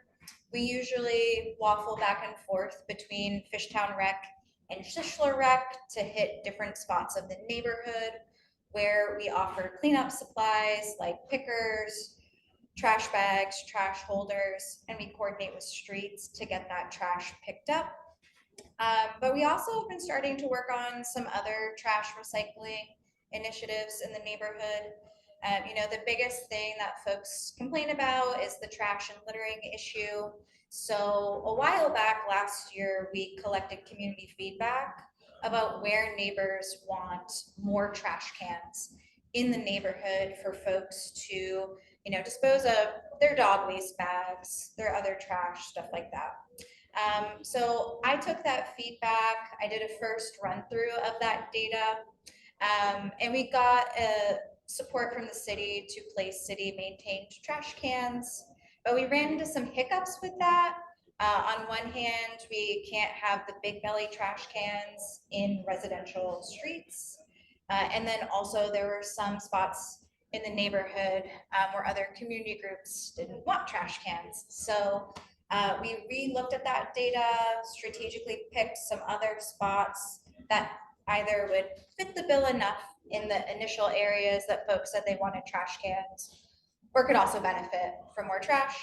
Speaker 10: We usually waffle back and forth between Fishtown Rec and Shishler Rec to hit different spots of the neighborhood where we offer cleanup supplies like pickers, trash bags, trash holders, and we coordinate with streets to get that trash picked up. But we also have been starting to work on some other trash recycling initiatives in the neighborhood. You know, the biggest thing that folks complain about is the trash and littering issue. So a while back last year, we collected community feedback about where neighbors want more trash cans in the neighborhood for folks to, you know, dispose of their dog waste bags, their other trash, stuff like that. So I took that feedback. I did a first run through of that data, and we got support from the city to place city maintained trash cans, but we ran into some hiccups with that. On one hand, we can't have the big belly trash cans in residential streets. And then also there were some spots in the neighborhood where other community groups didn't want trash cans. So we re-looked at that data, strategically picked some other spots that either would fit the bill enough in the initial areas that folks said they wanted trash cans, or could also benefit from more trash.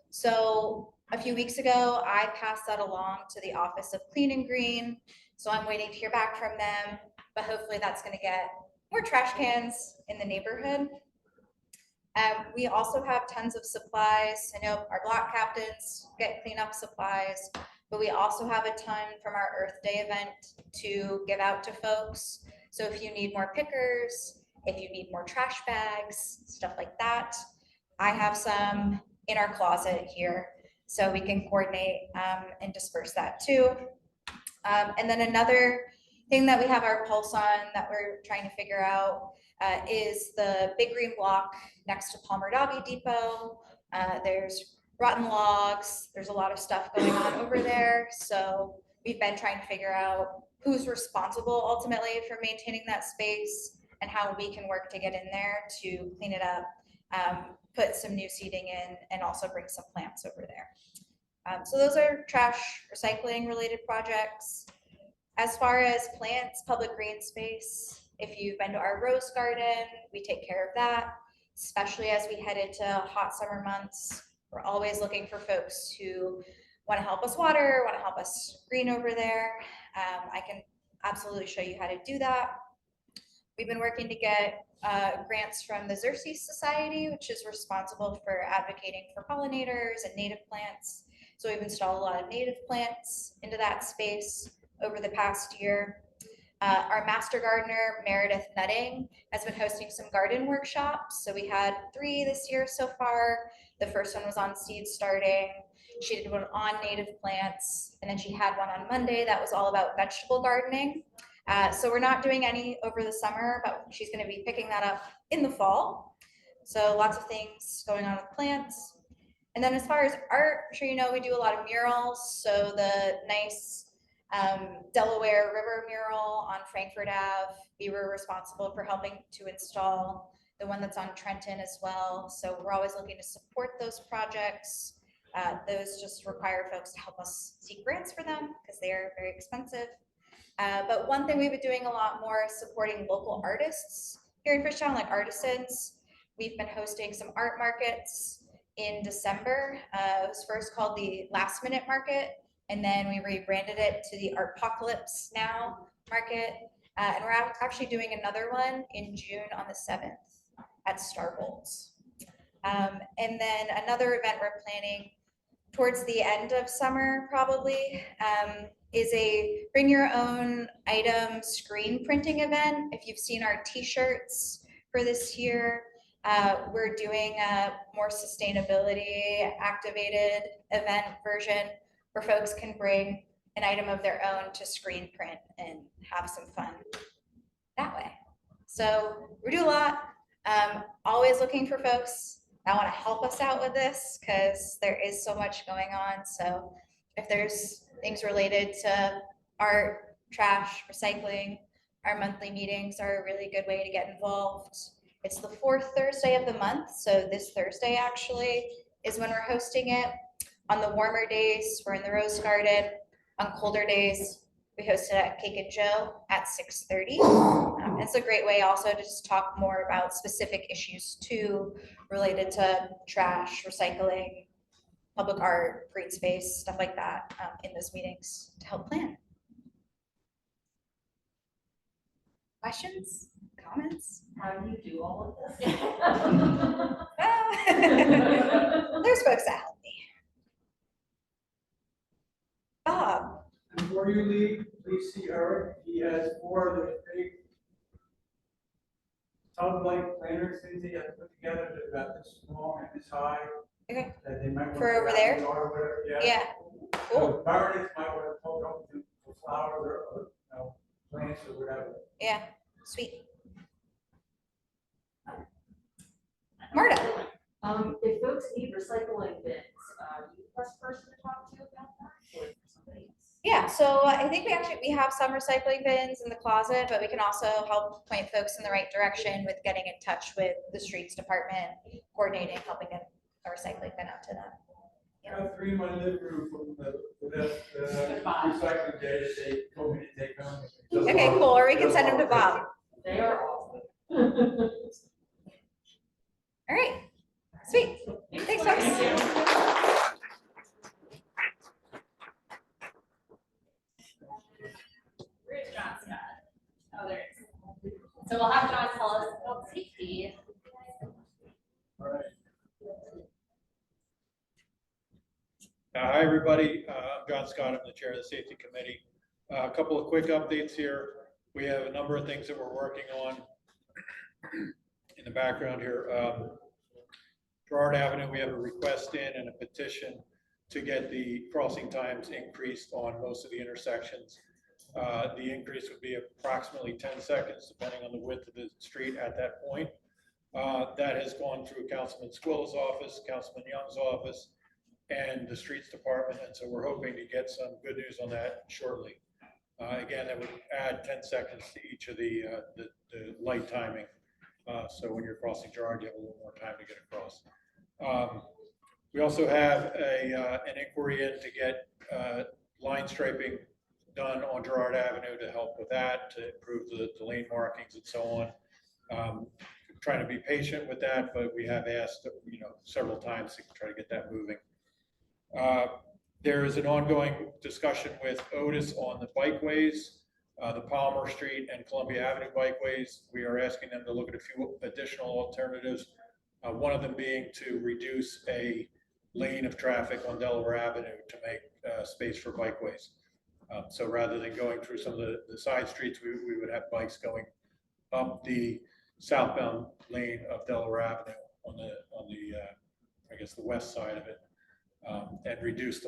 Speaker 10: So a few weeks ago, I passed that along to the Office of Clean and Green. So I'm waiting to hear back from them, but hopefully that's gonna get more trash cans in the neighborhood. We also have tons of supplies. I know our block captains get cleanup supplies, but we also have a ton from our Earth Day event to give out to folks. So if you need more pickers, if you need more trash bags, stuff like that, I have some in our closet here, so we can coordinate and disperse that too. And then another thing that we have our pulse on that we're trying to figure out is the big green block next to Palmer Dobby Depot. There's rotten logs, there's a lot of stuff going on over there. So we've been trying to figure out who's responsible ultimately for maintaining that space and how we can work to get in there to clean it up, put some new seating in, and also bring some plants over there. So those are trash recycling related projects. As far as plants, public green space, if you've been to our rose garden, we take care of that, especially as we head into hot summer months. We're always looking for folks who want to help us water, want to help us green over there. I can absolutely show you how to do that. We've been working to get grants from the Xerces Society, which is responsible for advocating for pollinators and native plants. So we've installed a lot of native plants into that space over the past year. Our master gardener, Meredith Nutting, has been hosting some garden workshops. So we had 3 this year so far. The first one was on seed starting. She did one on native plants, and then she had one on Monday that was all about vegetable gardening. So we're not doing any over the summer, but she's going to be picking that up in the fall. So lots of things going on with plants. And then as far as art, I'm sure you know we do a lot of murals. So the nice Delaware River mural on Frankfurt Ave, we were responsible for helping to install the one that's on Trenton as well. So we're always looking to support those projects. Those just require folks to help us seek grants for them because they are very expensive. But one thing we've been doing a lot more is supporting local artists here in Fishtown, like artisans. We've been hosting some art markets in December. It was first called the Last Minute Market, and then we rebranded it to the Artpocalypse Now Market. And we're actually doing another one in June on the 7th at Starbolts. And then another event we're planning towards the end of summer probably is a bring your own item screen printing event. If you've seen our t-shirts for this year, we're doing a more sustainability activated event version where folks can bring an item of their own to screen print and have some fun that way. So we do a lot, always looking for folks that want to help us out with this because there is so much going on. So if there's things related to art, trash, recycling, our monthly meetings are a really good way to get involved. It's the 4th Thursday of the month. So this Thursday actually is when we're hosting it. On the warmer days, we're in the Rose Garden. On colder days, we host it at Cake and Joe at 6:30. It's a great way also to just talk more about specific issues too, related to trash, recycling, public art, green space, stuff like that in those meetings to help plan. Questions, comments?
Speaker 4: How do you do all of this?
Speaker 10: There's folks that help me. Bob.
Speaker 2: Before you leave, please see Eric. He has 4 of those big tub-like planters things that you have to put together that are about this long and this high.
Speaker 10: Okay.
Speaker 2: That they might want
Speaker 10: For
Speaker 2: to
Speaker 10: over
Speaker 2: put out
Speaker 10: there?
Speaker 2: in the yard or whatever.
Speaker 10: Yeah.
Speaker 2: So Meredith might want to talk up to flowers or plants or whatever.
Speaker 10: Yeah, sweet. Marta.
Speaker 4: If folks need recycling bins, you the best person to talk to about that, or somebody else?
Speaker 10: Yeah, so I think we have some recycling bins in the closet, but we can also help point folks in the right direction with getting in touch with the streets department, coordinating, helping get a recycling bin out to them.
Speaker 2: I have 3 in my living room from the recycling day that they told me to take home.
Speaker 10: Okay, cool, or we can send them to Bob.
Speaker 4: They are awesome.
Speaker 10: All right, sweet. Thanks, folks.
Speaker 12: Where's John Scott? Oh, there it is. So we'll have John tell us about safety.
Speaker 7: All right. Hi, everybody. I'm John Scott. I'm the chair of the safety committee. A couple of quick updates here. We have a number of things that we're working on in the background here. Gerard Avenue, we have a request in and a petition to get the crossing times increased on most of the intersections. The increase would be approximately 10 seconds, depending on the width of the street at that point. That has gone through Councilman Squilla's office, Councilman Young's office, and the streets department. And so we're hoping to get some good news on that shortly. Again, that would add 10 seconds to each of the light timing. So when you're crossing Gerard, you have a little more time to get across. We also have an inquiry in to get line striping done on Gerard Avenue to help with that, to improve the lane markings and so on. Trying to be patient with that, but we have asked, several times to try to get that moving. There is an ongoing discussion with Otis on the bikeways. the Palmer Street and Columbia Avenue bikeways. We are asking them to look at a few additional alternatives. One of them being to reduce a lane of traffic on Delaware Avenue to make space for bikeways. So rather than going through some of the side streets, we would have bikes going up the southbound lane of Delaware Avenue on the I guess the west side of it, and reduce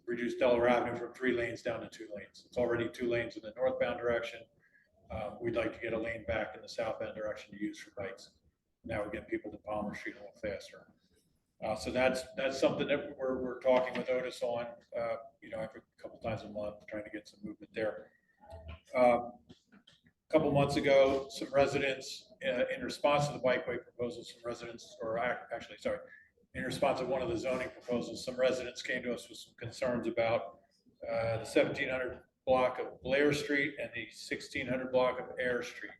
Speaker 7: reduce Delaware Avenue from 3 lanes down to 2 lanes. It's already 2 lanes in the northbound direction. We'd like to get a lane back in the southbound direction to use for bikes. Now we're getting people to Palmer Street a little faster. So that's something that we're talking with Otis on, every couple times a month, trying to get some movement there. A couple months ago, some residents, in response to the bikeway proposals, in response to one of the zoning proposals, some residents came to us with some concerns about the 1700 block of Blair Street and the 1600 block of Air Street.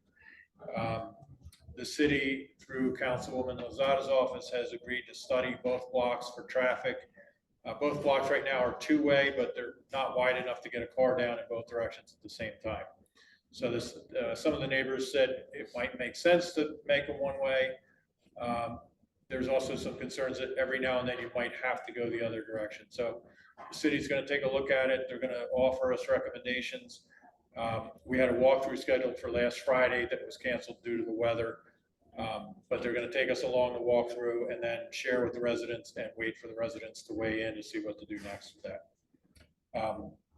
Speaker 7: The city, through Councilwoman Lozada's office, has agreed to study both blocks for traffic. Both blocks right now are 2-way, but they're not wide enough to get a car down in both directions at the same time. So this, some of the neighbors said it might make sense to make them 1-way. There's also some concerns that every now and then you might have to go the other direction. So the city's going to take a look at it. They're going to offer us recommendations. We had a walkthrough scheduled for last Friday that was canceled due to the weather. But they're going to take us along the walkthrough and then share with the residents and wait for the residents to weigh in to see what to do next with that.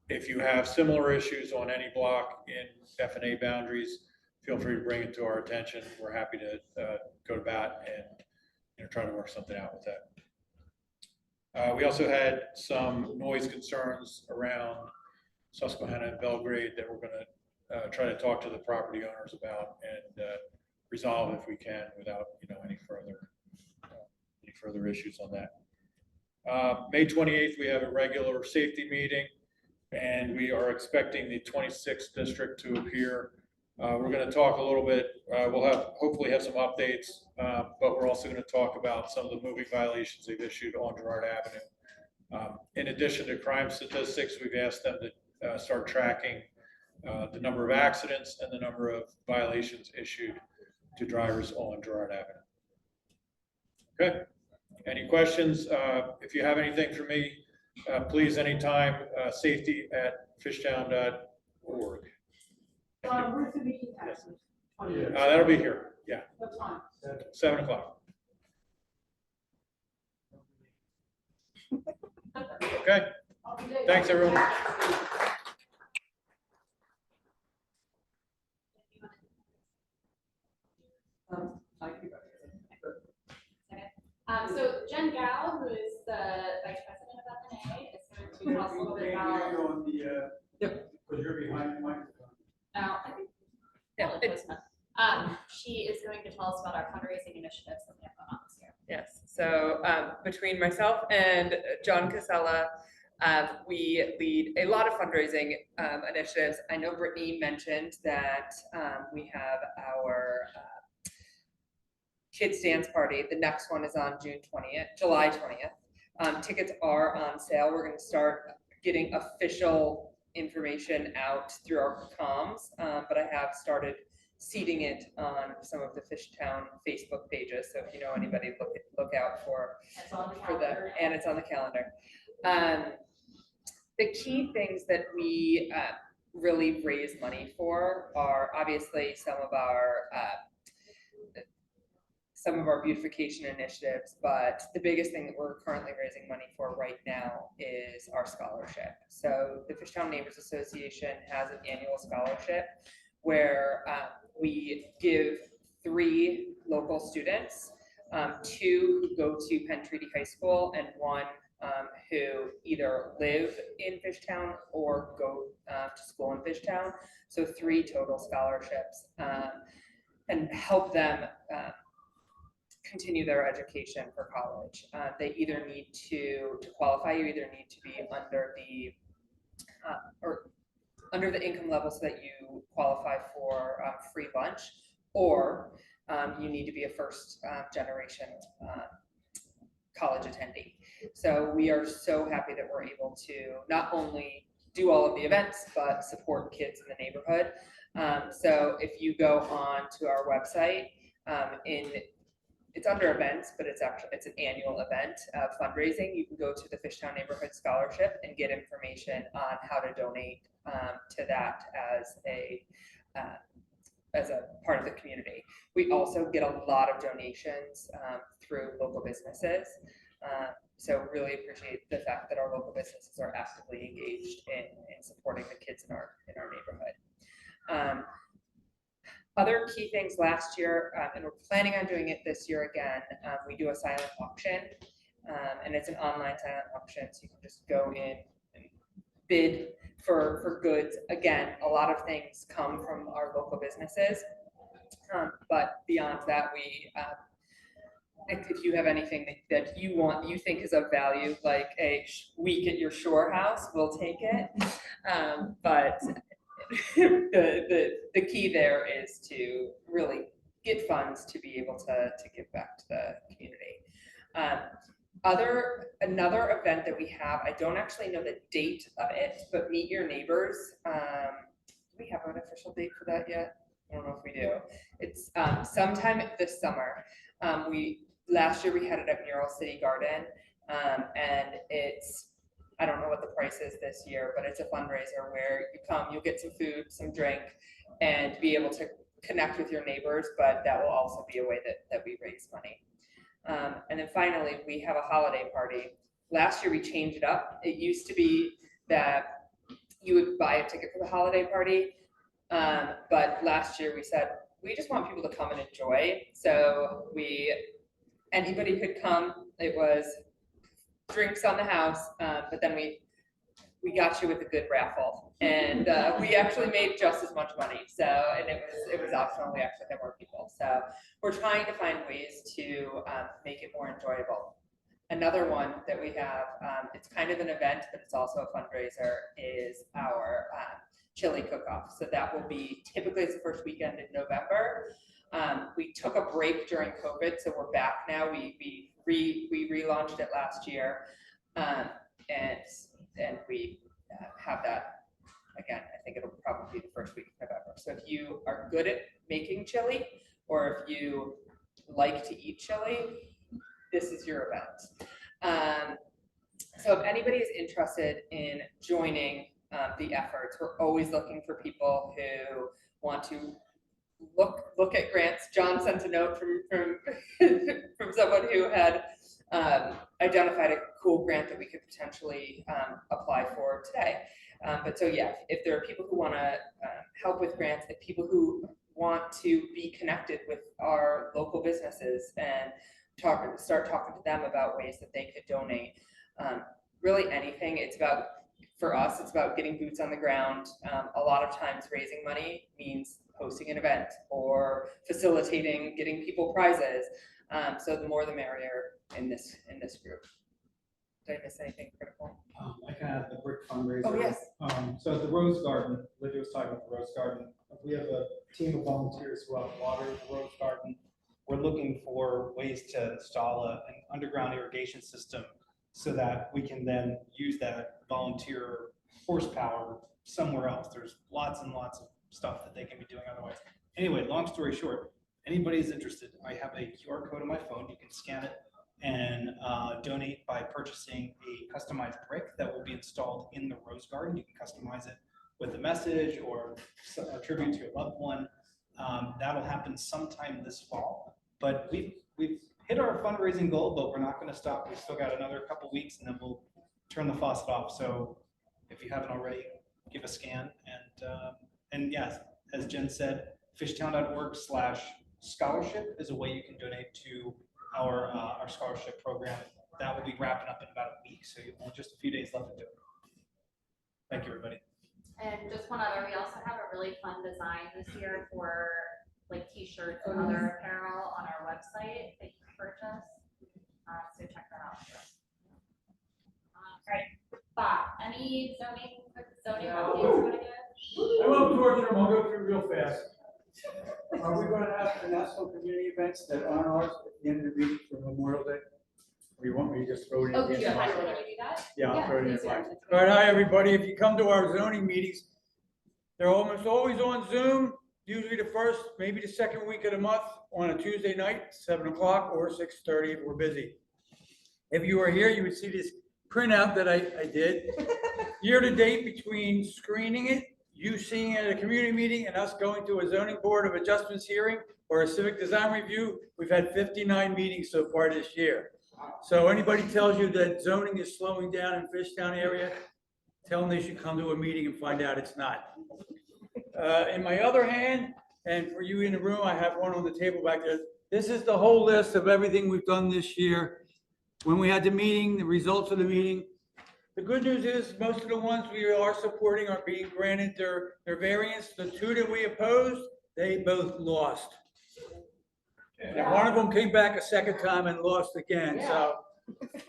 Speaker 7: If you have similar issues on any block in FNA boundaries, feel free to bring it to our attention. We're happy to go to bat and try to work something out with that. We also had some noise concerns around Susquehanna and Belgrade that we're going to try to talk to the property owners about and resolve if we can without any further issues on that. May 28th, we have a regular safety meeting, and we are expecting the 26th district to appear. We're going to talk a little bit. We'll hopefully have some updates, but we're also going to talk about some of the moving violations they've issued on Girard Avenue. In addition to crime statistics, we've asked them to start tracking the number of accidents and the number of violations issued to drivers on Girard Avenue. Okay, any questions? If you have anything for me, please anytime, safety@fishtown.org.
Speaker 2: Where's the meeting at?
Speaker 7: That'll be here, yeah.
Speaker 2: What time?
Speaker 7: 7 o'clock. Okay, thanks everyone.
Speaker 12: So Jen Gao, who is the vice president of FNA, is going to tell us a little bit about.
Speaker 2: Because you're behind the microphone.
Speaker 12: I think. She is going to tell us about our fundraising initiatives that we have going on this year.
Speaker 11: Yes, so between myself and John Casella, we lead a lot of fundraising initiatives. I know Brittany mentioned that we have our kids dance party. The next one is on July 20th. Tickets are on sale. We're going to start getting official information out through our comms, but I have started seeding it on some of the Fishtown Facebook pages. So if you know anybody, look out for that, and it's on the calendar. The key things that we really raise money for are obviously some of our beautification initiatives, but the biggest thing that we're currently raising money for right now is our scholarship. So the Fishtown Neighbors Association has an annual scholarship where we give 3 local students, 2 who go to Penn Treaty High School and 1 who either live in Fishtown or go to school in Fishtown. So 3 total scholarships, and help them continue their education for college. They either need to qualify, you either need to be under the income level so that you qualify for free lunch, or you need to be a first generation college attendee. So we are so happy that we're able to not only do all of the events, but support kids in the neighborhood. So if you go on to our website, it's under events, but it's an annual event fundraising. You can go to the Fishtown Neighborhood Scholarship and get information on how to donate to that as a part of the community. We also get a lot of donations through local businesses. So really appreciate the fact that our local businesses are actively engaged in supporting the kids in our neighborhood. Other key things last year, and we're planning on doing it this year again, we do a silent auction, and it's an online silent auction, so you can just go in and bid for goods. Again, a lot of things come from our local businesses, but beyond that, we if you have anything that you think is of value, like a week at your shore house, we'll take it. But the key there is to really get funds to be able to give back to the community. Another event that we have, I don't actually know the date of it, but Meet Your Neighbors. Do we have an official date for that yet? I don't know if we do. It's sometime this summer. Last year we had it at Mural City Garden, and I don't know what the price is this year, but it's a fundraiser where you come, you'll get some food, some drink, and be able to connect with your neighbors, but that will also be a way that we raise money. And then finally, we have a holiday party. Last year we changed it up. It used to be that you would buy a ticket for the holiday party, but last year we said, we just want people to come and enjoy. So anybody could come. It was drinks on the house, but then we got you with a good raffle, and we actually made just as much money. So, and it was optional. We actually had more people. So we're trying to find ways to make it more enjoyable. Another one that we have, it's kind of an event, but it's also a fundraiser, is our chili cook-off. So that will be, typically it's the first weekend in November. We took a break during COVID, so we're back now. We relaunched it last year, and we have that again. I think it'll probably be the first week of November. So if you are good at making chili, or if you like to eat chili, this is your event. So if anybody is interested in joining the efforts, we're always looking for people who want to look at grants. John sent a note from someone who had identified a cool grant that we could potentially apply for today. But so yeah, if there are people who want to help with grants, if people who want to be connected with our local businesses and start talking to them about ways that they could donate, really anything. For us, it's about getting boots on the ground. A lot of times raising money means hosting an event or facilitating, getting people prizes. So the more the merrier in this group. Did I miss anything critical?
Speaker 13: I can add the brick fundraiser.
Speaker 11: Oh, yes.
Speaker 13: So at the Rose Garden, Olivia was talking about the Rose Garden. We have a team of volunteers who help water the Rose Garden. We're looking for ways to install an underground irrigation system so that we can then use that volunteer horsepower somewhere else. There's lots and lots of stuff that they can be doing otherwise. Anyway, long story short, anybody's interested, I have a QR code on my phone. You can scan it and donate by purchasing a customized brick that will be installed in the Rose Garden. You can customize it with a message or a tribute to your loved one. That'll happen sometime this fall, but we've hit our fundraising goal, but we're not going to stop. We've still got another couple weeks and then we'll turn the faucet off. So if you haven't already, give a scan. And yes, as Jen said, fishtown.org/scholarship is a way you can donate to our scholarship program. That will be wrapping up in about a week. So you have just a few days left to do it. Thank you, everybody.
Speaker 1: And just one other, we also have a really fun design this year for like t-shirts and other apparel on our website that you can purchase. So check that out. All right, Bob, any zoning updates you want to give?
Speaker 2: I won't torture them, I'll go through real fast. Are we going to have the national community events that aren't ours at the end of the week for Memorial Day? Or you want me to just throw it in?
Speaker 4: Oh,
Speaker 2: the
Speaker 4: yeah,
Speaker 2: invite?
Speaker 4: can you do that?
Speaker 2: Yeah, I'll throw it in. the
Speaker 4: please, yeah.
Speaker 2: invite. All right, hi, everybody. If you come to our zoning meetings, they're almost always on Zoom, usually the first, maybe the second week of the month on a Tuesday night, 7 o'clock or 6:30 if we're busy. If you were here, you would see this printout that I did. Year to date, between screening it, you seeing it at a community meeting, and us going to a zoning board of adjustments hearing or a civic design review, we've had 59 meetings so far this year. So anybody tells you that zoning is slowing down in Fishtown area, tell them they should come to a meeting and find out it's not. In my other hand, and for you in the room, I have one on the table back there. This is the whole list of everything we've done this year. When we had the meeting, the results of the meeting. The good news is most of the ones we are supporting are being granted their variance. The two that we opposed, they both lost. And one of them came back a second time and lost again. So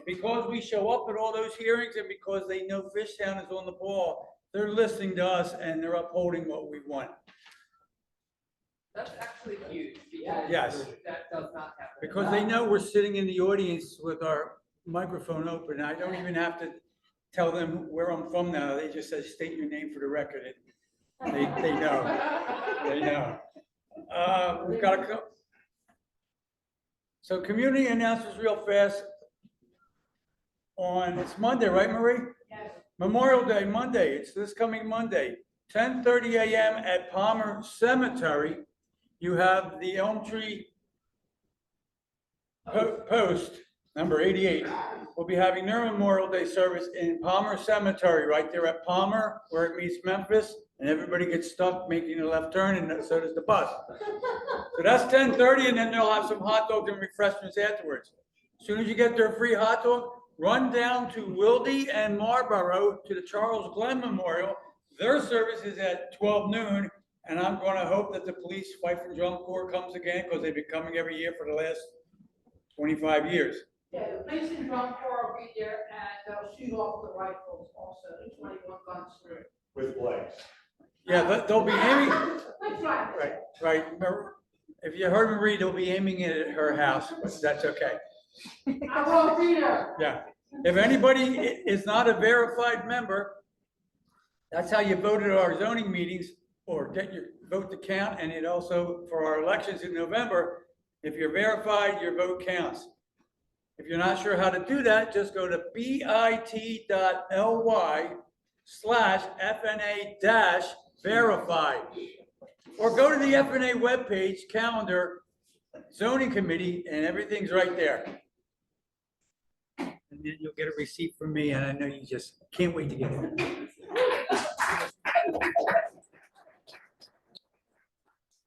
Speaker 2: because we show up at all those hearings and because they know Fishtown is on the ball, they're listening to us and they're upholding what we want.
Speaker 11: That's actually huge, because
Speaker 2: Yes.
Speaker 11: that does not happen.
Speaker 2: Because they know we're sitting in the audience with our microphone open. I don't even have to tell them where I'm from now. They just say, state your name for the record. And they know. They know. We've got a so community announcements real fast. It's Monday, right, Marie?
Speaker 12: Yes.
Speaker 2: Memorial Day, Monday. It's this coming Monday, 10:30 a.m. at Palmer Cemetery. You have the Elm Tree Post, number 88. We'll be having their Memorial Day service in Palmer Cemetery, right there at Palmer, where it meets Memphis, and everybody gets stuck making a left turn, and so does the bus. So that's 10:30, and then they'll have some hot dogs and refreshments afterwards. As soon as you get their free hot dog, run down to Wilde and Marlboro to the Charles Glenn Memorial. Their service is at 12 noon, and I'm going to hope that the police fight and drum corps comes again, because they've been coming every year for the last 25 years.
Speaker 14: Yeah, the police and drum corps will be there and they'll shoot off the rifles also, the 21 guns through.
Speaker 6: With blades.
Speaker 2: Yeah, they'll be aiming,
Speaker 14: That's right.
Speaker 2: right. If you heard me read, they'll be aiming it at her house, but that's okay.
Speaker 14: I won't be there.
Speaker 2: Yeah. If anybody is not a verified member, that's how you vote at our zoning meetings or get your vote to count. And it also, for our elections in November, if you're verified, your vote counts. If you're not sure how to do that, just go to bit.ly/FNA-verify. Or go to the FNA webpage, calendar, zoning committee, and everything's right there. And then you'll get a receipt from me, and I know you just can't wait to get it.